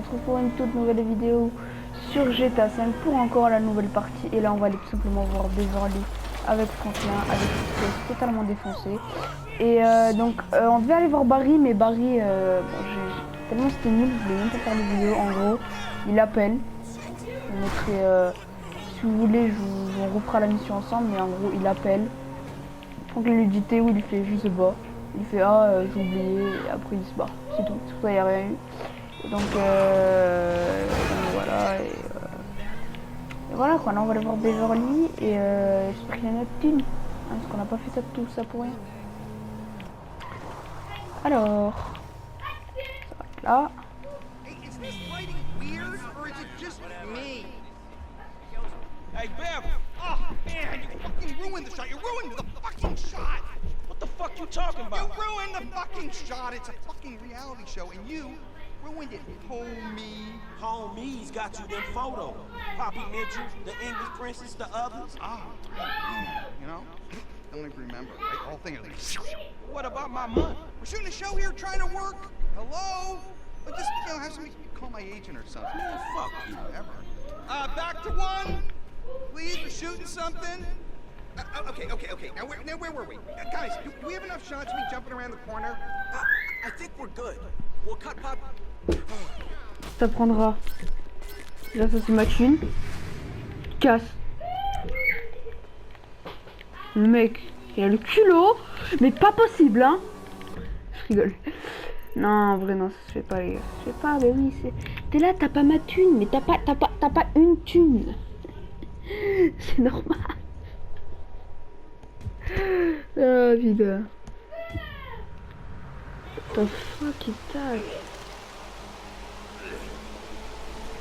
retrouve pour une toute nouvelle vidéo sur GTA 5 pour encore la nouvelle partie. Et là on va aller tout simplement voir Beverly avec Franklin, avec une pièce totalement défoncée. Et donc on devait aller voir Barry, mais Barry, tellement c'était nul, je voulais même pas faire de vidéo. En gros, il appelle. Je mettrai, si vous voulez, on refera la mission ensemble, mais en gros il appelle. Franklin lui dit t'es où, il fait je sais pas. Il fait j'ai oublié, et après il se barre, c'est tout, c'est pour ça il n'y a rien eu. Et donc voilà, et voilà quoi, là on va aller voir Beverly et j'espère qu'il y a notre team, hein, parce qu'on n'a pas fait ça, tout ça pour rien. Alors, ça va être là. Hey, Bev! Oh, man, you fucking ruined the shot. You ruined the fucking shot! What the fuck you talking about? You ruined the fucking shot. It's a fucking reality show, and you ruined it, homie. Homies got you them photos. Poppy Mitchell, the English princess, the others. You know, I don't even remember. Right? The whole thing is like, what about my money? We're shooting a show here, trying to work. Hello? But just, you know, have somebody call my agent or something. Man, fuck you. Ever. Back to one. Please, we're shooting something. Okay. Now where were we? Guys, do we have enough shots of me jumping around the corner? I think we're good. We'll cut pop. Ça prendra. Là, ça c'est ma thune. Casse. Le mec, il a le culot, mais pas possible, hein. Je rigole. Non, en vrai, non, ça se fait pas, les gars. Ça se fait pas, mais oui, c'est. T'es là, t'as pas ma thune, mais t'as pas une thune. C'est normal. Ah, putain. What the fuck is that?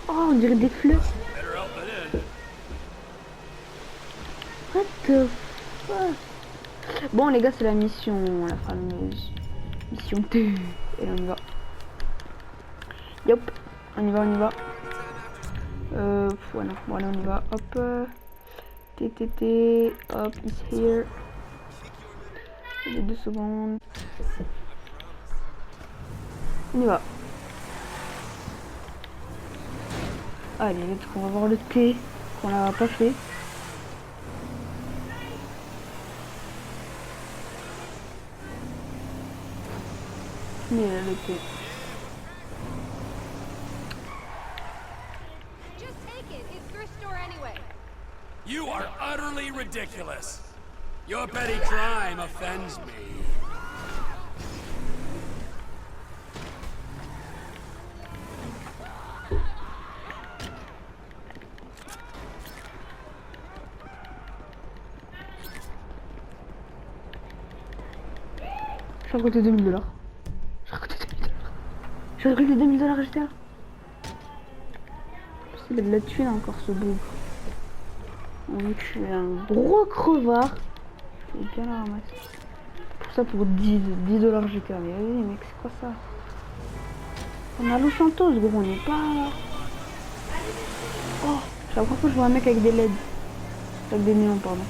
Oh, on dirait des fleurs. What the fuck? Bon, les gars, c'est la mission, la fameuse mission T. Et on y va. Yop, on y va. Voilà, on y va. Hop. TTT. Hop, is here. J'ai 2 secondes. On y va. Allez, on va voir le T qu'on n'a pas fait. Mais le T. You are utterly ridiculous. Your petty crime offends me. J'ai récolté $2000. J'ai récolté $2000 j'étais là. Il a de la thune encore ce bougre. Donc je suis un gros crevard. Je vais bien la ramasser. Pour ça pour $10 GTA. Mais vas-y mec, c'est quoi ça? On a Los Santos gros, on n'est pas. Oh, c'est la première fois que je vois un mec avec des LED. Avec des néons pardon.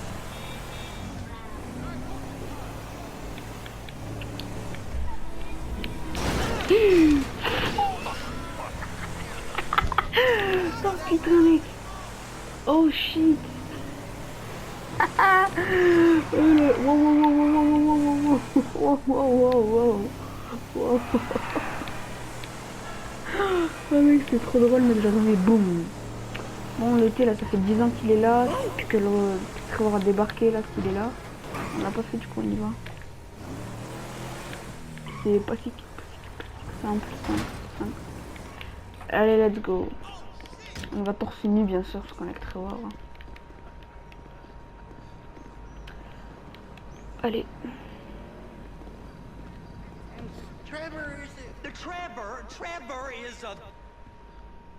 Oh putain mec. Oh shit. Wow. Oh mec, c'est trop drôle, mais j'avais boum. Bon, le thé là, ça fait 10 ans qu'il est là. Depuis que le creveur a débarqué là, qu'il est là. On l'a pas fait, du coup, on y va. C'est pas si simple. Allez, let's go. On va torse nu, bien sûr, parce qu'on est creveur. Allez.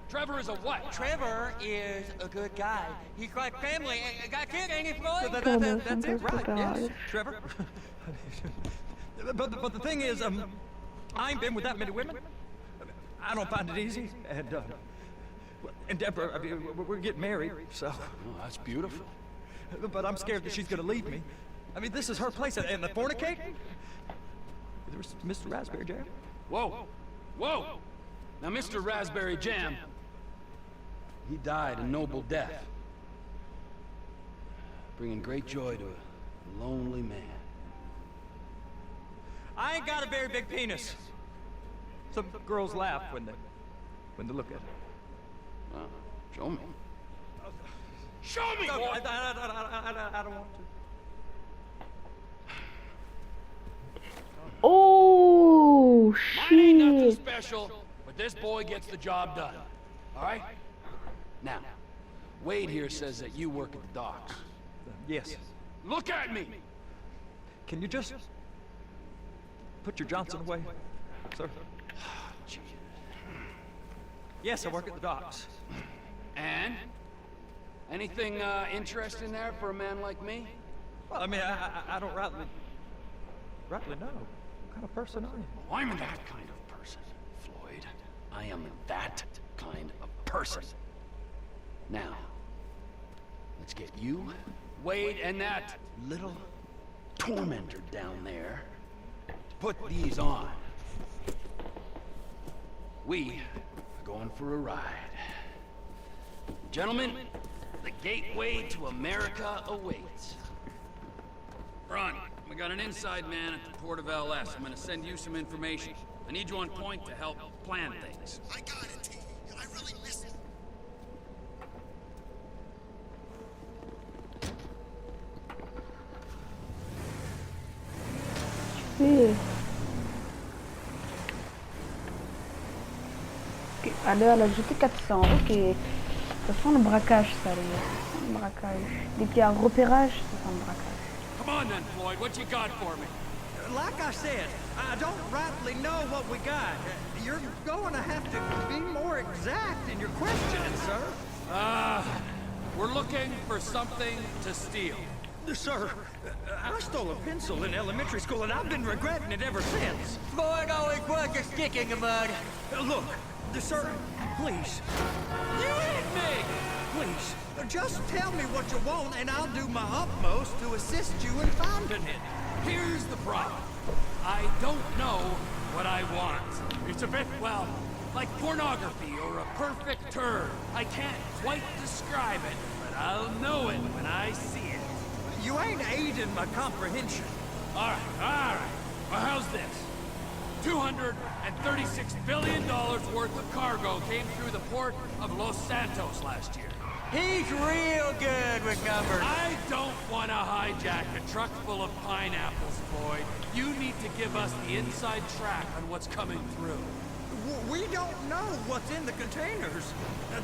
Trevor is a what? Trevor is a good guy. He's got family and got kids, ain't he, Floyd? That's it, right? Yes, Trevor. but the thing is, I ain't been with that many women. I don't find it easy, and Deborah, I mean, we're getting married, so. Oh, that's beautiful. But I'm scared that she's gonna leave me. I mean, this is her place, and the fornicate? There's Mr. Raspberry Jam. Whoa. Now, Mr. Raspberry Jam, he died a noble death, bringing great joy to a lonely man. I ain't got a very big penis. Some girls laugh when they look at it. Well, show me. Show me, No, boy! I don't want to. Oh Mine ain't nothing shit! special, but this boy gets the job done. All right? Now, Wade here says that you work at the docks. Yes. Look at me! Can you just put your Johnson away, sir? Jeez. Yes, I work at the docks. And? Anything interesting there for a man like me? Well, I mean, I don't rightly know. What kind of person are you? Oh, I'm that kind of person, Floyd. I am that kind of person. Now, let's get you, Wade, and that little tormentor down there to put these on. We are going for a ride. Gentlemen, the gateway to America awaits. Ron, we got an inside man at the port of LS. I'm gonna send you some information. I need you on point to help plan things. I got it, T. I really miss it. Oui. Ok, alors là, j'étais 400, ok. Ça sent le braquage, ça, les gars. Ça sent le braquage. Dès qu'il y a un repérage, ça sent le braquage. Come on then, Floyd. What you got for me? Like I said, I don't rightly know what we got. You're going to have to be more exact in your questioning, sir. We're looking for something to steal. Sir, I stole a pencil in elementary school, and I've been regretting it ever since. Floyd always was a stick in the mud. Look, sir, please. You hit me! Please, just tell me what you want, and I'll do my utmost to assist you in finding it. Here's the problem. I don't know what I want. It's a bit, well, like pornography or a perfect turn. I can't quite describe it, but I'll know it when I see it. You ain't aiding my comprehension. All right. Well, how's this? $236 billion worth of cargo came through the port of Los Santos last year. He's real good with numbers. I don't want to hijack a truck full of pineapples, Floyd. You need to give us the inside track on what's coming through. We don't know what's in the containers.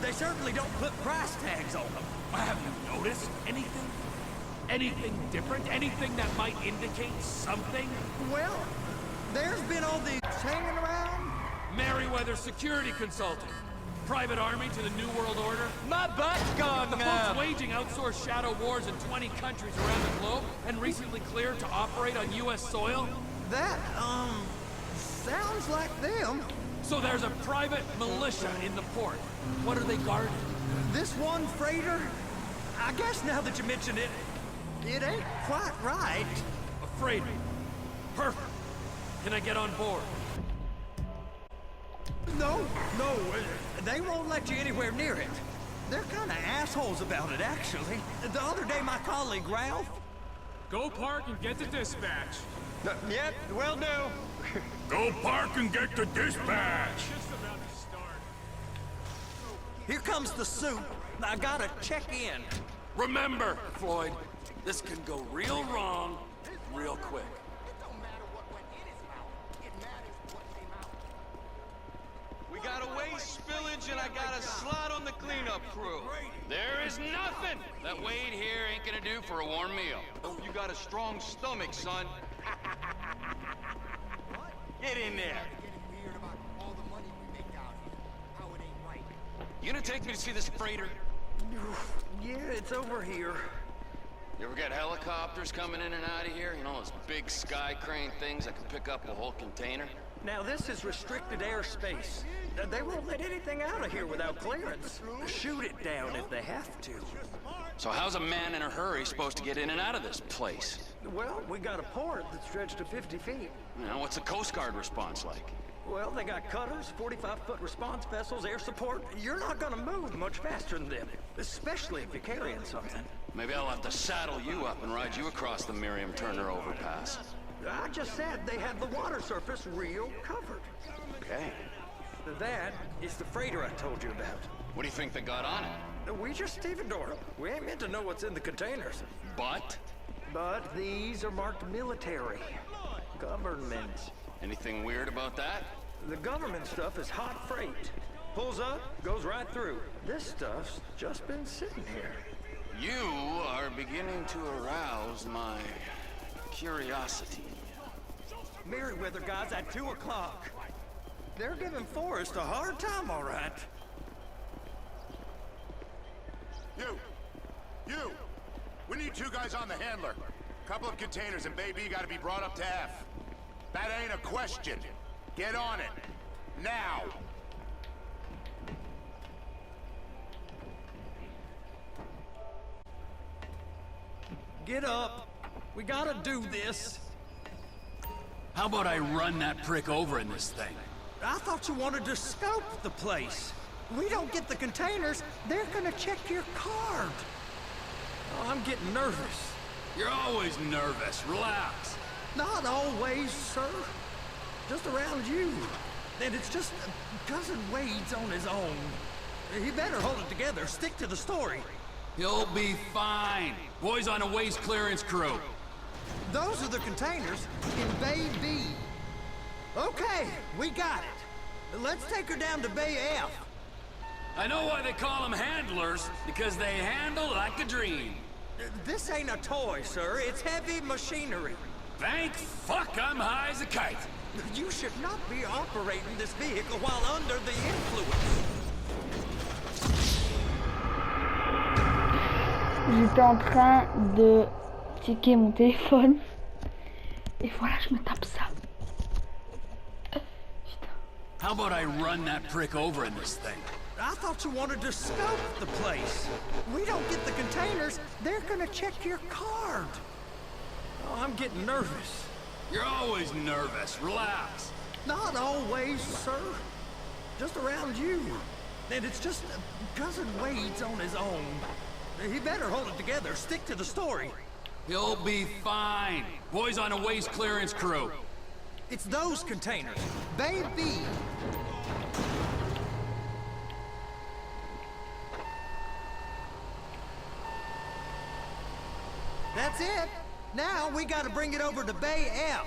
They certainly don't put price tags on them. Have you noticed anything? Anything different? Anything that might indicate something? Well, there's been all these hanging around. Merryweather Security Consulting. Private army to the New World Order. My butt's gone The now. folks waging outsourced shadow wars in 20 countries around the globe and recently cleared to operate on U.S. soil. That, sounds like them. So there's a private militia in the port. What are they guarding? This one freighter, I guess now that you mention it, it ain't quite right. Afraid. Perfect. Can I get on board? No, they won't let you anywhere near it. They're kind of assholes about it, actually. The other day, my colleague, Ralph... Go park and get the dispatch. Yep, will do. Go park and get the dispatch. Just about to start. Here comes the soup. I gotta check in. Remember, Floyd, this can go real wrong real quick. We got a waste spillage and I got a slot on the cleanup crew. There is nothing that Wade here ain't gonna do for a warm meal. You got a strong stomach, son. Get in there. You gonna take me to see this freighter? Yeah, it's over here. You ever got helicopters coming in and out of here? You know, those big sky crane things that can pick up a whole container? Now, this is restricted airspace. They won't let anything out of here without clearance. Shoot it down if they have to. So how's a man in a hurry supposed to get in and out of this place? Well, we got a port that stretched to 50 feet. You know, what's the Coast Guard response like? Well, they got cutters, 45-foot response vessels, air support. You're not gonna move much faster than them, especially if you're carrying something. Maybe I'll have to saddle you up and ride you across the Miriam Turner overpass. I just said they had the water surface real covered. Okay. That is the freighter I told you about. What do you think they got on it? We just stevedore them. We ain't meant to know what's in the containers. But? But these are marked military. Government. Anything weird about that? The government stuff is hot freight. Pulls up, goes right through. This stuff's just been sitting here. You are beginning to arouse my curiosity. Merryweather guys at 2 o'clock. They're giving Forrest a hard time, all right. You! We need 2 guys on the handler. Couple of containers and Bay B gotta be brought up to F. That ain't a question. Get on it. Now! Get up. We gotta do this. How about I run that prick over in this thing? I thought you wanted to scope the place. We don't get the containers, they're gonna check your card. Oh, I'm getting nervous. You're always nervous. Relax. Not always, sir. Just around you. And it's just Cousin Wade's on his own. He better hold it together, stick to the story. He'll be fine. Boys on a waste clearance crew. Those are the containers in Bay B. Okay, we got it. Let's take her down to Bay F. I know why they call them handlers, because they handle like a dream. This ain't a toy, sir. It's heavy machinery. Thank fuck I'm high as a kite. You should not be operating this vehicle while under the influence. J'étais en train de checker mon téléphone. Et voilà, je me tape ça. Putain. How about I run that prick over in this thing? I thought you wanted to scope the place. We don't get the containers, they're gonna check your card. Oh, I'm getting nervous. You're always nervous. Relax. Not always, sir. Just around you. And it's just Cousin Wade's on his own. He better hold it together, stick to the story. He'll be fine. Boys on a waste clearance crew. It's those containers. Bay B. That's it. Now we gotta bring it over to Bay F.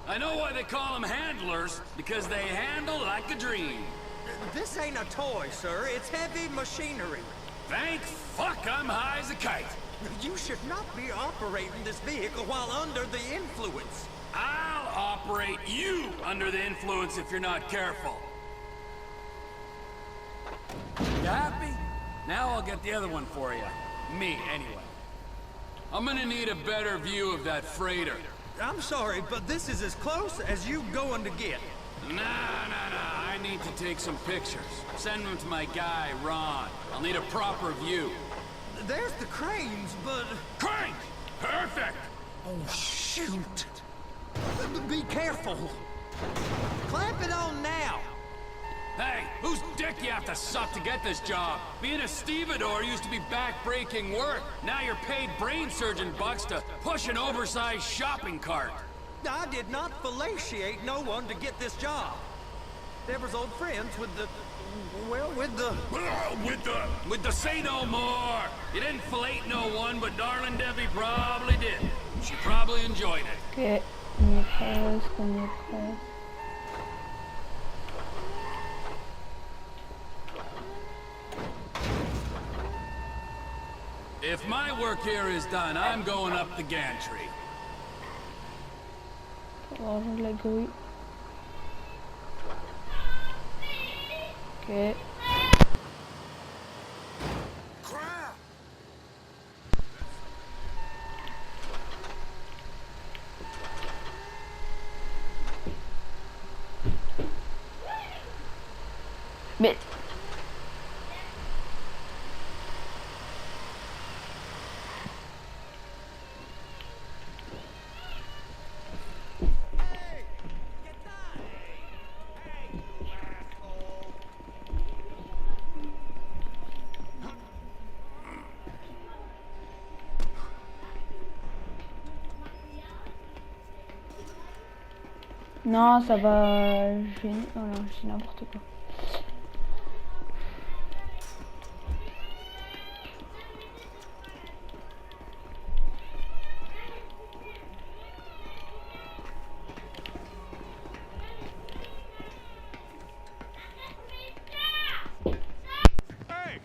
I know why they call them handlers, because they handle like a dream. This ain't a toy, sir. It's heavy machinery. Thank fuck I'm high as a kite. You should not be operating this vehicle while under the influence. I'll operate you under the influence if you're not careful. You happy? Now I'll get the other one for you. Me, anyway. I'm gonna need a better view of that freighter. I'm sorry, but this is as close as you going to get. Nah. I need to take some pictures. Send them to my guy, Ron. I'll need a proper view. There's the cranes, but... Cranes! Perfect! Oh, shoot. Be careful. Clamp it on now. Hey, whose dick you have to suck to get this job? Being a stevedore used to be back-breaking work. Now you're paid brain surgeon bucks to push an oversized shopping cart. I did not fellatiate no one to get this job. Deborah's old friends with the... well, with the... With the say no more. You didn't fillet no one, but darling Debbie probably did. She probably enjoyed it. Ok, on est prêt. If my work here is done, I'm going up the gantry. Ranger de la grue. Ok. Mais... Non, ça va. Oh non, c'est n'importe quoi. Hey,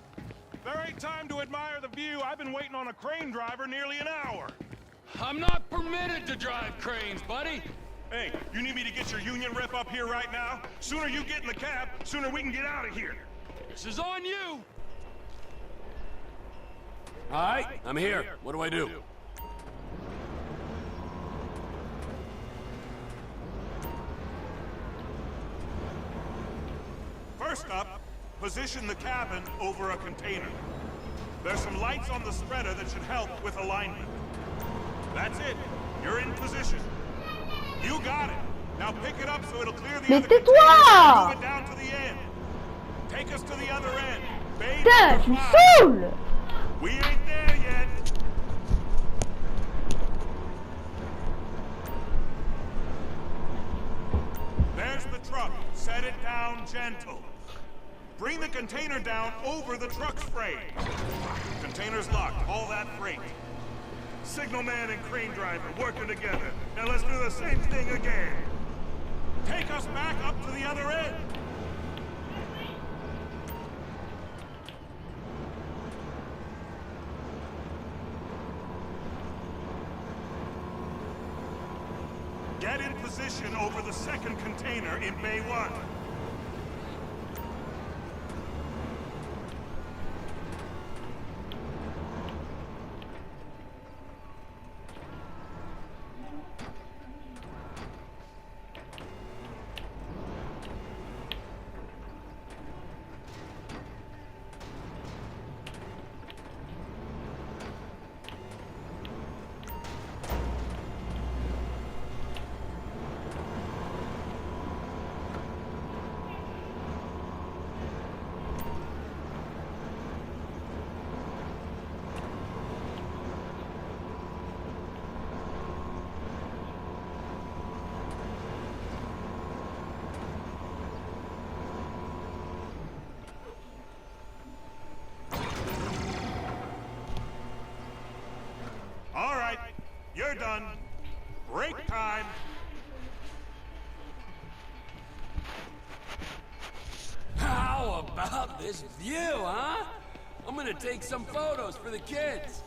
there ain't time to admire the view. I've been waiting on a crane driver nearly an hour. I'm not permitted to drive cranes, buddy. Hey, you need me to get your union rep up here right now? Sooner you get in the cab, sooner we can get out of here. This is on you. All right, I'm here. What do I do? First up, position the cabin over a container. There's some lights on the spreader that should help with alignment. That's it. You're in position. You got it. Now pick it up so it'll clear the Mais other container tais-toi! and move it down to the end. Take us to the other end. Bay Putain, tu me number 5. saoules! We ain't there yet. There's the truck. Set it down gentle. Bring the container down over the truck's frame. Container's locked. All that freight. Signalman and crane driver working together. Now let's do the same thing again. Take us back up to the other end. Get in position over the second container in Bay 1. All right, you're done. Break time. How about this view, huh? I'm gonna take some photos for the kids.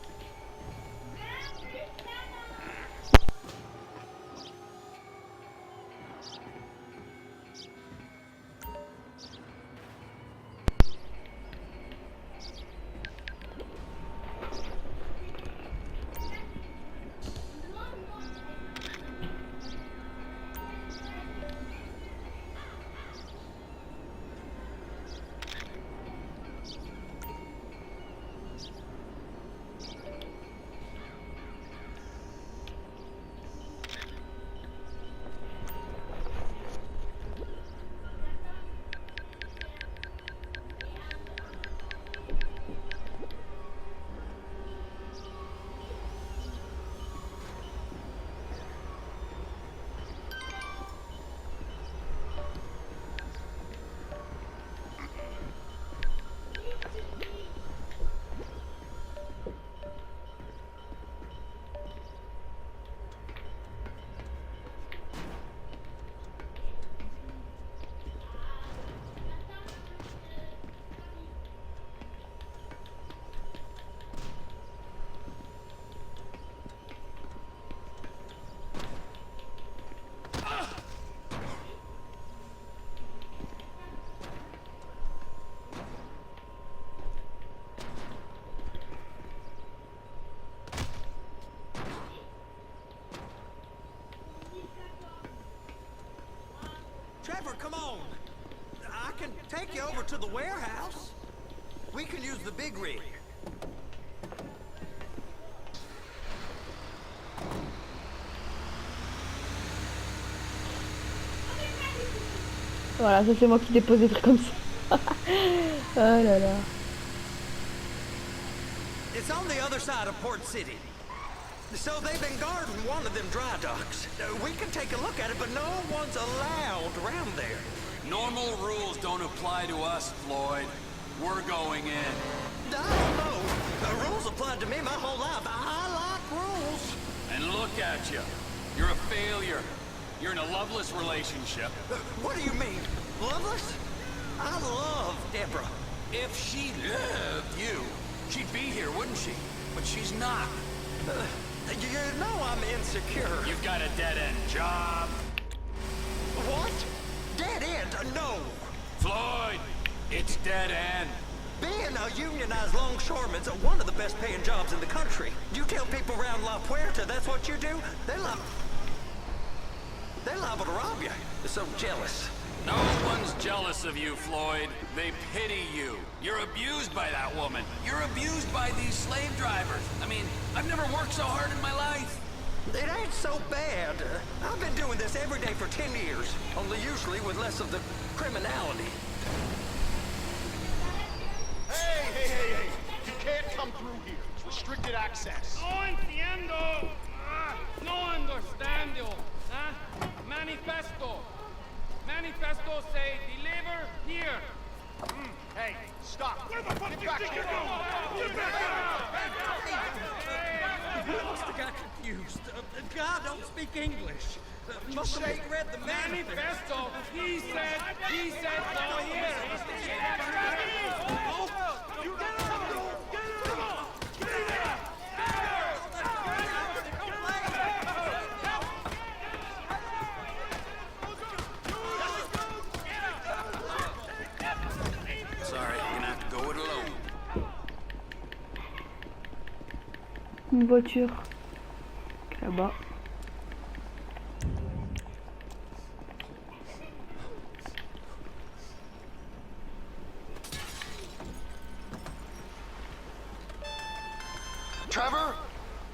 Trevor, come on. I can take you over to the warehouse. We can use the big rig. Voilà, ça c'est moi qui dépose des trucs comme ça. Oh là là. It's on the other side of Port City. So they've been guarding one of them dry docks. We can take a look at it, but no one's allowed around there. Normal rules don't apply to us, Floyd. We're going in. I don't know. The rules applied to me my whole life. I like rules. And look at you. You're a failure. You're in a loveless relationship. What do you mean? Loveless? I love Deborah. If she loved you, she'd be here, wouldn't she? But she's not. You know I'm insecure. You've got a dead-end job. What? Dead end? No. Floyd, it's dead end. Being a unionized longshoreman's one of the best paying jobs in the country. You tell people around La Puerta that's what you do, they're liable to rob you. They're so jealous. No one's jealous of you, Floyd. They pity you. You're abused by that woman. You're abused by these slave drivers. I mean, I've never worked so hard in my life. It ain't so bad. I've been doing this every day for 10 years, only usually with less of the criminality. Hey! You can't come through here. It's restricted access. No entiendo. No understando. Manifesto. Manifesto say deliver here. Hey, stop. Where the fuck Get you back think here. you're going? Get back I must have got confused. God don't speak English. Must have misread the manifesto. He said go here. You get Sorry, you're gonna have to go it alone. Une voiture là-bas. Trevor,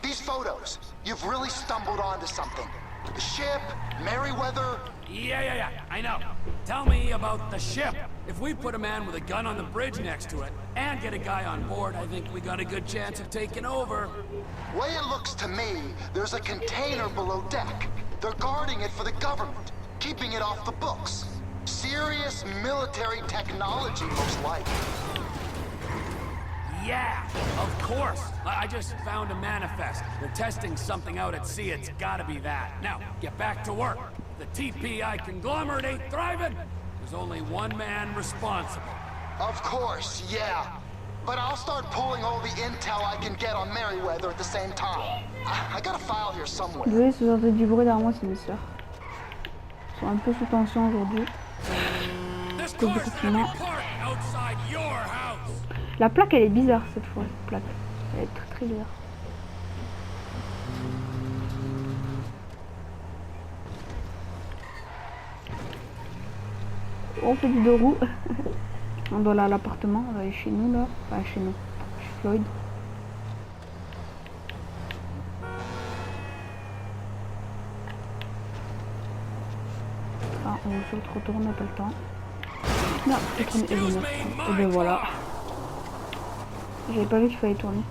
these photos, you've really stumbled onto something. The ship, Merryweather. Yeah, I know. Tell me about the ship. If we put a man with a gun on the bridge next to it and get a guy on board, I think we got a good chance of taking over. Way it looks to me, there's a container below deck. They're guarding it for the government, keeping it off the books. Serious military technology, most likely. Yeah, of course. I just found a manifest. They're testing something out at sea. It's gotta be that. Now, get back to work. The TPI conglomerate ain't thriving. There's only one man responsible. Of course, yeah. But I'll start pulling all the intel I can get on Merryweather at the same time. I got a file here somewhere. Désolé si vous entendez du bruit derrière moi, c'est mes soeurs. Ils sont un peu sous tension aujourd'hui. La plaque elle est bizarre cette fois, cette plaque. Elle est très bizarre. On fait du deux roues. On doit aller à l'appartement, on va aller chez nous là. Enfin chez nous, chez Floyd. Ah, on va se retourner, on n'a pas le temps. Non, je tourne et ben voilà. J'avais pas vu qu'il fallait tourner.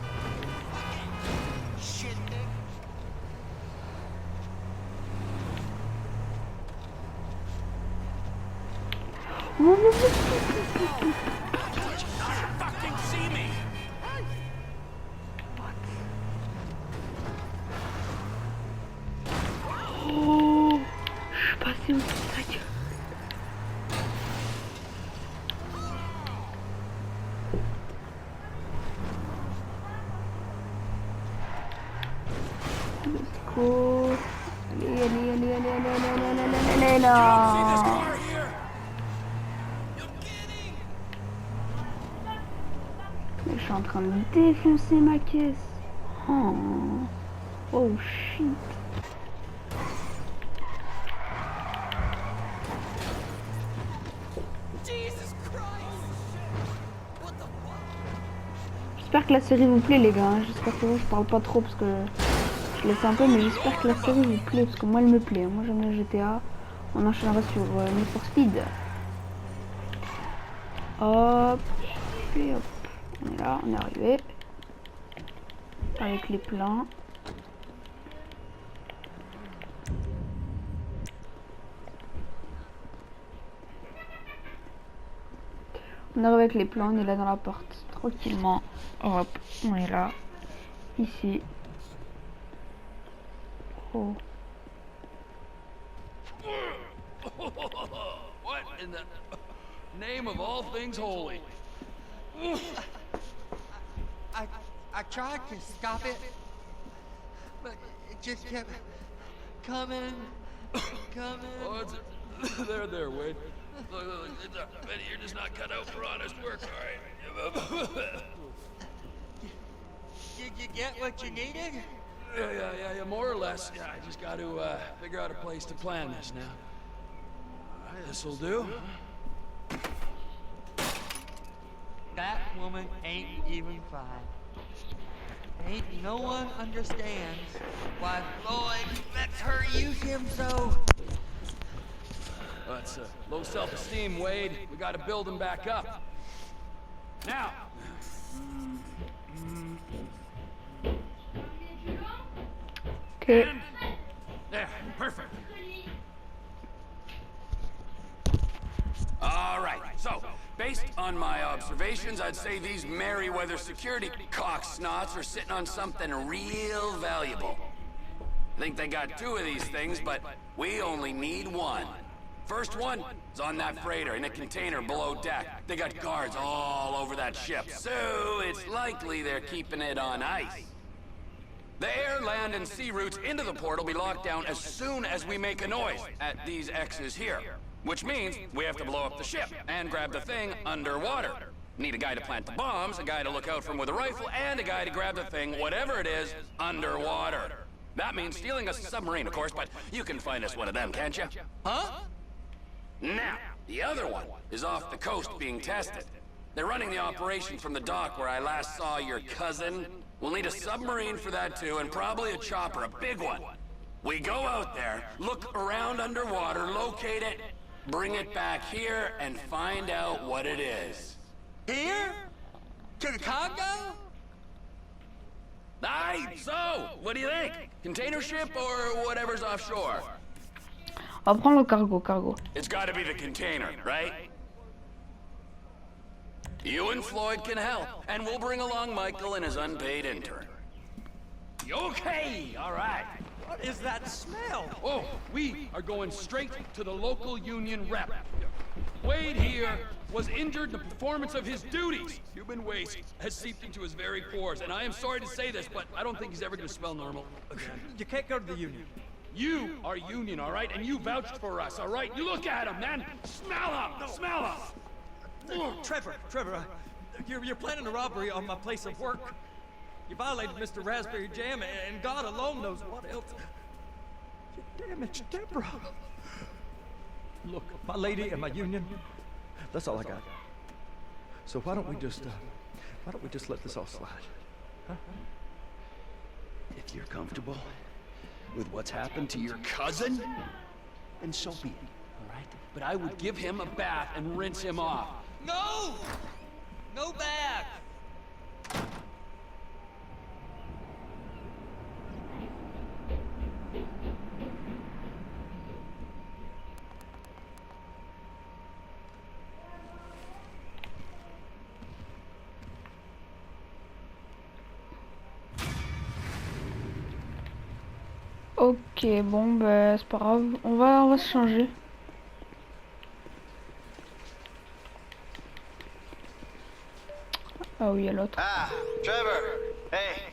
Oh, je suis passé au-dessus de sa gueule. Let's go. Allez là. Je suis en train de défoncer ma caisse. Oh shit. J'espère que la série vous plaît les gars, j'espère que je parle pas trop parce que je laisse un peu, mais j'espère que la série vous plaît parce que moi elle me plaît. Moi j'aime bien GTA, on enchaînera sur Need for Speed. Hop, et hop, on est là, on est arrivé. Avec les plans. On arrive avec les plans, on est là dans l'appart, tranquillement. Hop, on est là. Ici. Oh. What in the name of all things holy? I tried to stop it, but it just kept coming. Oh, there, Wade. Look, Betty, you're just not cut out for honest work, all right? Did you get what you needed? Yeah, more or less. Yeah, I just got to figure out a place to plan this now. All right, this'll do. That woman ain't even fine. Ain't no one understands why Floyd lets her use him so. That's low self-esteem, Wade. We got to build him back up. Now. Okay. There, perfect. All right, so, based on my observations, I'd say these Merryweather security cocksnots are sitting on something real valuable. I think they got 2 of these things, but we only need 1. First one is on that freighter in a container below deck. They got guards all over that ship, so it's likely they're keeping it on ice. The air, land, and sea routes into the port will be locked down as soon as we make a noise at these X's here. Which means we have to blow up the ship and grab the thing underwater. Need a guy to plant the bombs, a guy to look out for him with a rifle, and a guy to grab the thing, whatever it is, underwater. That means stealing a submarine, of course, but you can find us one of them, can't you? Huh? Now, the other one is off the coast being tested. They're running the operation from the dock where I last saw your cousin. We'll need a submarine for that too, and probably a chopper, a big one. We go out there, look around underwater, locate it, bring it back here, and find out what it is. Here? To the Congo? Aye, so, what do you think? Container ship or whatever's offshore? On va prendre le cargo. It's gotta be the container, right? You and Floyd can help, and we'll bring along Michael and his unpaid intern. Okay, all right. What is that smell? Oh, we are going straight to the local union rep. Wade here was injured in the performance of his duties. Human waste has seeped into his very pores, and I am sorry to say this, but I don't think he's ever going to smell normal. You can't go to the union. You are union, all right? And you vouched for us, all right? You look at him, man. Smell him. Smell him. Trevor, you're planning a robbery on my place of work. You violated Mr. Raspberry Jam, and God alone knows what else. You damaged Deborah. Look, my lady and my union, that's all I got. So why don't we just let this all slide? Huh? If you're comfortable with what's happened to your cousin, then so be it, all right? But I would give him a bath and rinse him off. No! No bath! Ok, bon, bah, c'est pas grave. On va se changer. Ah oui, il y a l'autre. Ah, Trevor. Hey.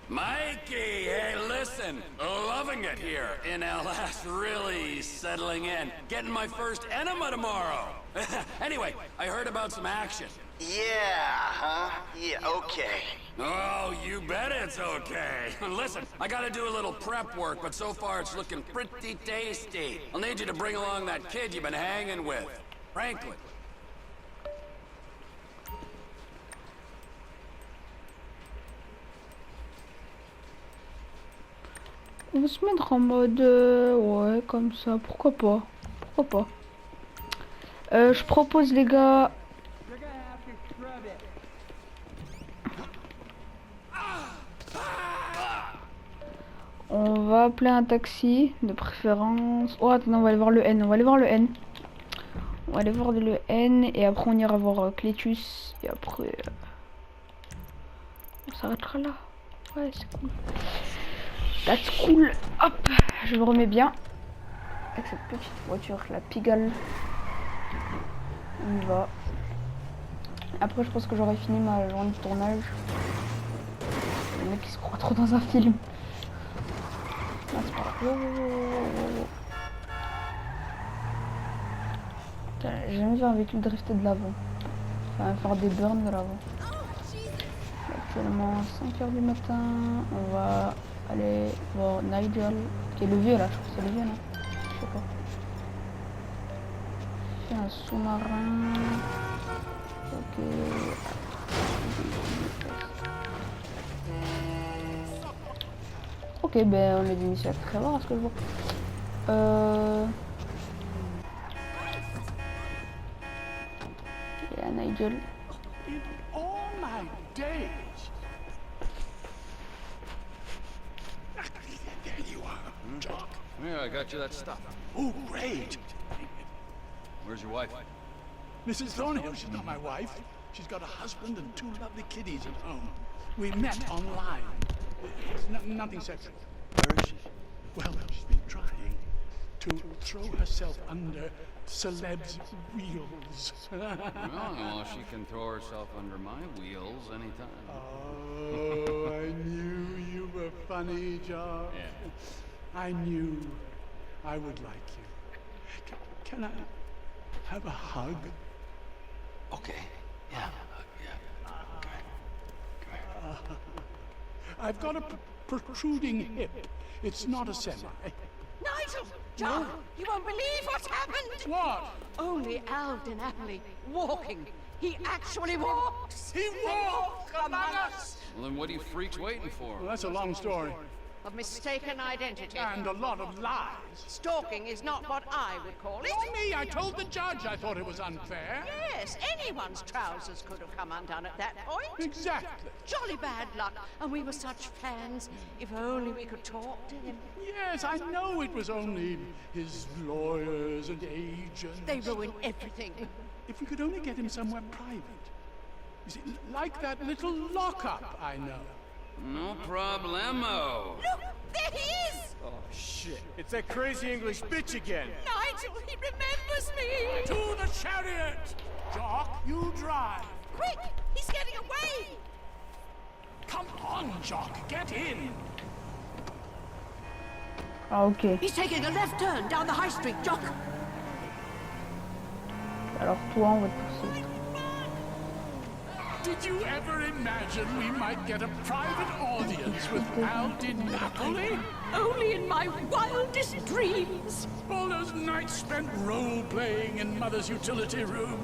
Mikey, hey, listen. Loving it here in LS. Really settling in. Getting my first enema tomorrow. Anyway, I heard about some action. Yeah, huh? Yeah, okay. Oh, you bet it's okay. Listen, I gotta do a little prep work, but so far it's looking pretty tasty. I'll need you to bring along that kid you've been hanging with. Franklin. On va se mettre en mode... ouais, comme ça. Pourquoi pas? Pourquoi pas? Je propose, les gars... On va appeler un taxi, de préférence... Oh, attends, on va aller voir le N. On va aller voir le N. On va aller voir le N et après on ira voir Clétus et après on s'arrêtera là. Ouais, c'est cool. That's cool. Hop, je me remets bien avec cette petite voiture, la Pigalle. On y va. Après je pense que j'aurai fini ma journée de tournage. Le mec qui se croit trop dans un film. Ah, c'est pas grave. J'ai jamais vu un véhicule drifter de l'avant. Enfin, faire des burns de l'avant. Actuellement 5h du matin. On va aller voir Nigel. Qui est le vieux là, je crois que c'est le vieux là. Je sais pas. C'est un sous-marin. Ok. Ok, ben on est des missions très rares à ce que je vois. Il y a Nigel. In all my days. There you are, Jock. Yeah, I got you that stuff. Oh, great. Where's your wife? Mrs. Thornhill, she's not my wife. She's got a husband and 2 lovely kiddies at home. We met online. It's nothing sexual. Where is she? Well, she's been trying to throw herself under celebs' wheels. Well, she can throw herself under my wheels anytime. Oh, I knew you were funny, Jock. Yeah. I knew I would like you. Can I have a hug? Okay. Yeah. Yeah. Okay. I've got a protruding hip. It's not a semi. Nigel! John! You won't believe what's happened! What? Only Alden Appley walking. He actually walks! He walks among us! Well, then what are you freaks waiting for? Well, that's a long story. Of mistaken identity. And a lot of lies. Stalking is not what I would call it. Not me. I told the judge I thought it was unfair. Yes, anyone's trousers could have come undone at that point. Exactly. Jolly bad luck, and we were such fans. If only we could talk to him. Yes, I know it was only his lawyers and agents. They ruin everything. If we could only get him somewhere private. You see, like that little lockup I know. No problemo. Look, there he is! Oh, shit. It's that crazy English bitch again. Nigel, he remembers me! To the chariot! Jock, you drive. Quick, he's getting away! Come on, Jock, get in. Ah, ok. He's taking a left turn down the high street, Jock. Alors toi, on va te poursuivre. Did you ever imagine we might get a private audience with Alden Napoli? Only in my wildest dreams. All those nights spent role-playing in Mother's utility room.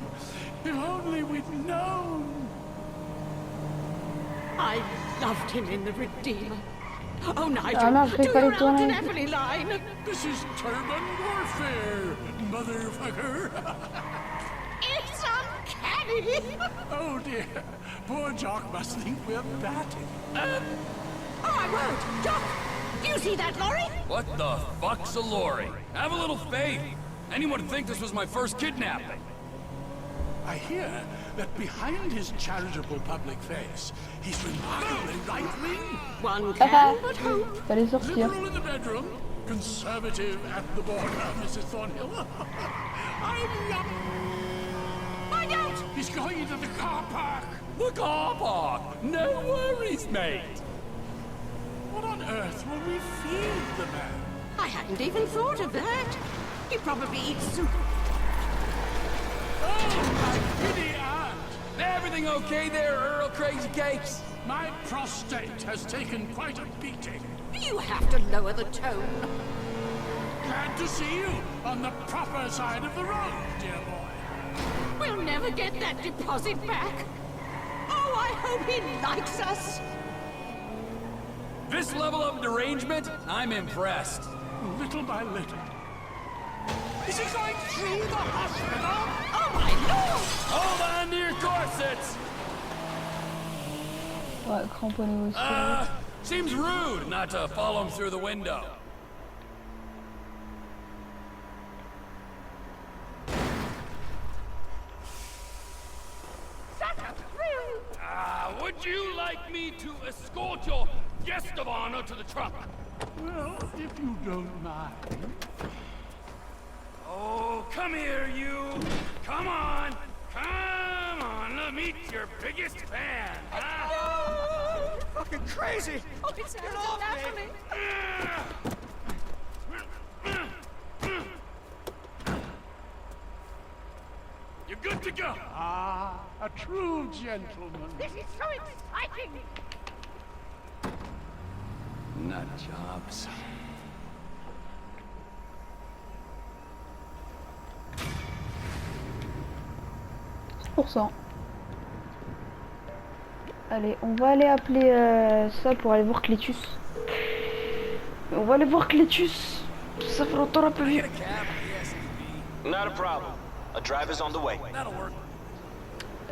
If only we'd known. I loved him in The Redeemer. Oh, Nigel, Ah non, je do fais pas your les Alden tournages. Appley line. This is turban warfare, motherfucker. It's uncanny. Oh dear, poor Jock must think we're batting. Oh, I won't. Jock, do you see that lorry? What the fuck's a lorry? Have a little faith. Anyone would think this was my first kidnapping. I hear that behind his charitable public face, he's remarkably right-wing. One can but hope. Fallait sortir. Liberal in the bedroom, conservative at the border, Mrs. Thornhill. I love... Find out! He's going into the car park. The car park! No worries, mate. What on earth will we feed the man? I hadn't even thought of that. He probably eats soup. Oh, my giddy aunt! Everything okay there, Earl Crazy Cakes? My prostate has taken quite a beating. You have to lower the tone. Glad to see you on the proper side of the road, dear boy. We'll never get that deposit back. Oh, I hope he likes us. This level of derangement, I'm impressed. Little by little. Is he going through the hospital? Oh, my Lord! Hold on to your corsets! Ouais, cramponné aussi. Seems rude not to follow him through the window. Would you like me to escort your guest of honor to the truck? Well, if you don't mind. Oh, come here, you. Come on. Come on. Let me meet your biggest fan. Huh? You're fucking crazy! Oh, it's Get off me! You're good to go. Ah, a true gentleman. This is so exciting! Nut jobs. %. Allez, on va aller appeler ça pour aller voir Clétus. On va aller voir Clétus. Ça fait longtemps un peu vieux. Not a problem. A driver's on the way.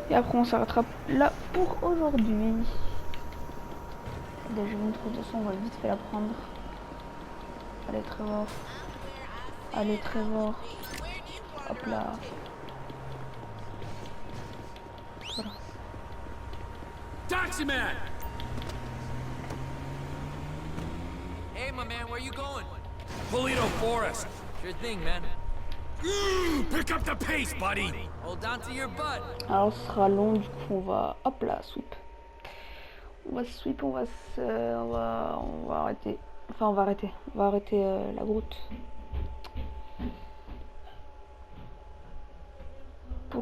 Et après on s'arrêtera là pour aujourd'hui. Déjà une trousse de son, on va vite fait la prendre. Allez Trevor. Allez Trevor. Hop là. Voilà. Taxi man! Hey, my man, where you going? Polito Forest. Sure thing, man. Pick up the pace, buddy. Hold on to your butt. Alors ce sera long, du coup on va, hop là, sweep. On va sweep, on va arrêter. Enfin on va arrêter la route. C'est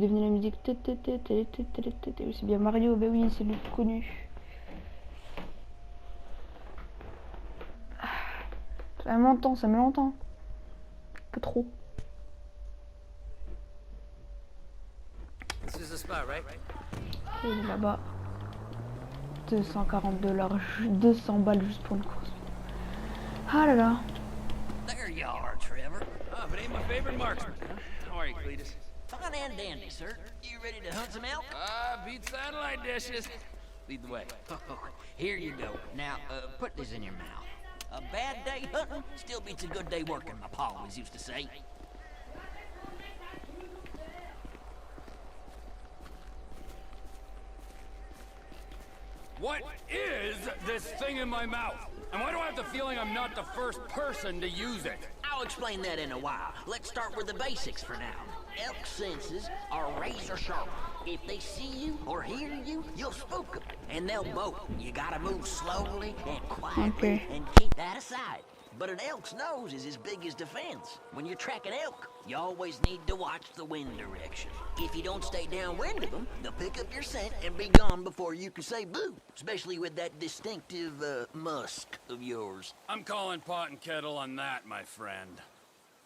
devenu la musique. C'est bien Mario, bah oui, c'est le plus connu. Ça met longtemps. Un peu trop. This is the spot, right? Et là-bas. $240, 200 balles juste pour une course. Ah là là. There you are, Trevor. Ah, but ain't my favorite marksman. How are you, Cletus? Fine and dandy, sir. You ready to hunt some elk? Beat satellite dishes. Lead the way. Here you go. Now, put this in your mouth. A bad day hunting still beats a good day working, my pa always used to say. What is this thing in my mouth? And why do I have the feeling I'm not the first person to use it? I'll explain that in a while. Let's start with the basics for now. Elk senses are razor sharp. If they see you or hear you, you'll spook them, and they'll bolt. You gotta move slowly and quietly and keep that aside. But an elk's nose is as big as defense. When you're tracking elk, you always need to watch the wind direction. If you don't stay downwind of them, they'll pick up your scent and be gone before you can say boo, especially with that distinctive musk of yours. I'm calling pot and kettle on that, my friend.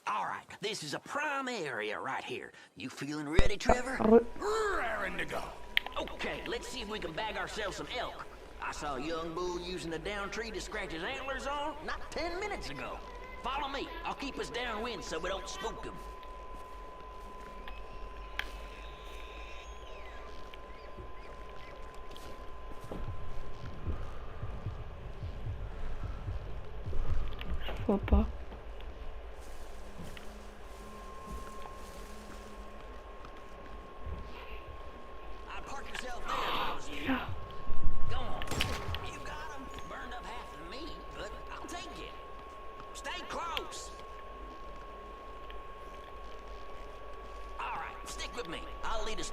All right, this is a prime area right here. You feeling ready, Trevor? Raring to go. Okay, let's see if we can bag ourselves some elk. I saw a young bull using a down tree to scratch his antlers on not 10 minutes ago. Follow me. I'll keep us downwind so we don't spook him. Je vois pas.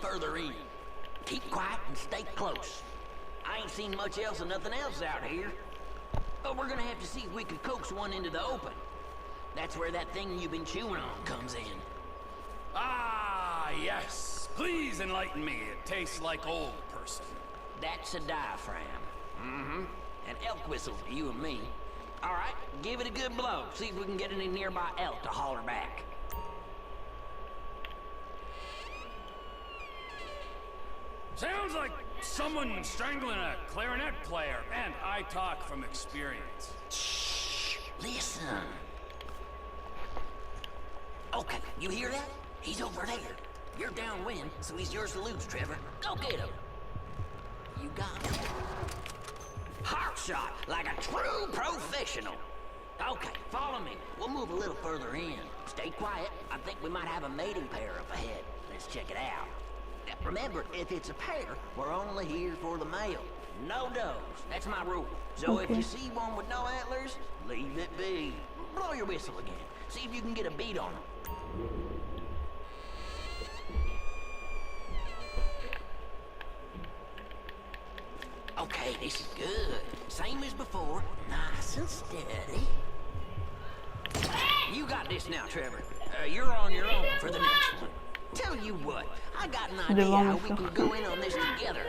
Further in. Keep quiet and stay close. I ain't seen much else and nothing else out here. But we're gonna have to see if we can coax one into the open. That's where that thing you've been chewing on comes in. Ah, yes. Please enlighten me. It tastes like old person. That's a diaphragm. Mm-hmm. And elk whistles to you and me. All right, give it a good blow. See if we can get any nearby elk to holler back. Sounds like someone strangling a clarinet player, and I talk from experience. Shh! Listen. Okay, you hear that? He's over there. You're downwind, so he's yours to lose, Trevor. Go get him. You got him. Heart shot, like a true professional. Okay, follow me. We'll move a little further in. Stay quiet. I think we might have a mating pair up ahead. Let's check it out. Remember, if it's a pair, we're only here for the male. No does. That's my rule. So if you see one with no antlers, leave it be. Blow your whistle again. See if you can get a beat on them. Okay, this is good. Same as before. Nice and steady. You got this now, Trevor. You're on your own for the next one. Tell you what, I got an idea how we can go in on this together.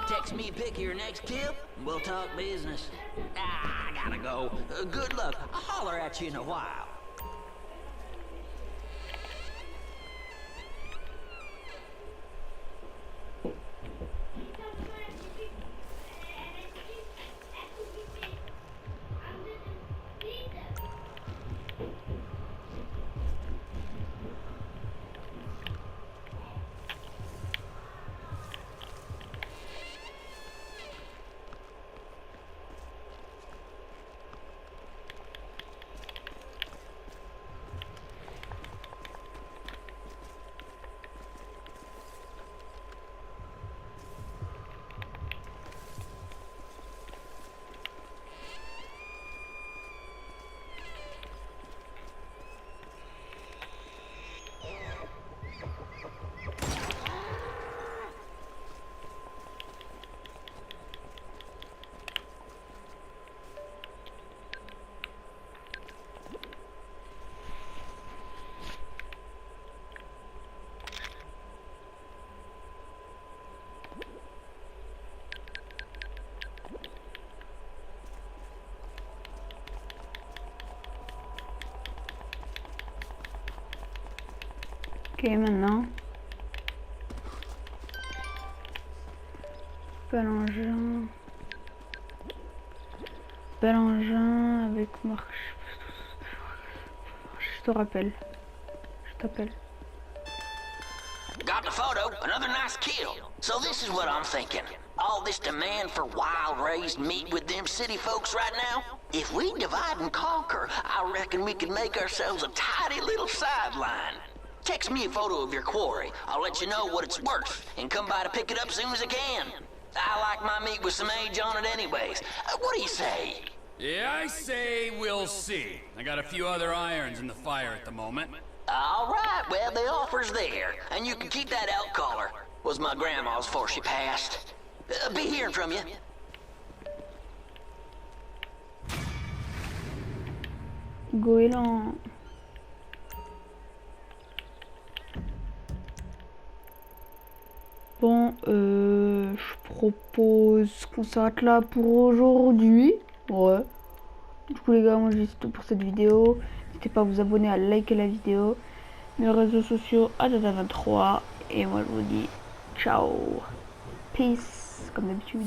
Text me a pic of your next tip, and we'll talk business. I gotta go. Good luck. I'll holler at you in a while. Ok, maintenant. Bel engin avec marche. Je te rappelle. Je t'appelle. Got the photo, another nice kill. So this is what I'm thinking. All this demand for wild-raised meat with them city folks right now? If we divide and conquer, I reckon we can make ourselves a tidy little sideline. Text me a photo of your quarry. I'll let you know what it's worth, and come by to pick it up soon as I can. I like my meat with some age on it anyways. What do you say? Yeah, I say we'll see. I got a few other irons in the fire at the moment. All right, well, the offer's there, and you can keep that elk collar. Was my grandma's before she passed. Be hearing from you. Goéland. Bon, je propose qu'on s'arrête là pour aujourd'hui. Ouais. Du coup les gars, moi j'ai tout pour cette vidéo. N'hésitez pas à vous abonner, à liker la vidéo. Mes réseaux sociaux, Adada23. Et moi je vous dis ciao. Peace, comme d'habitude.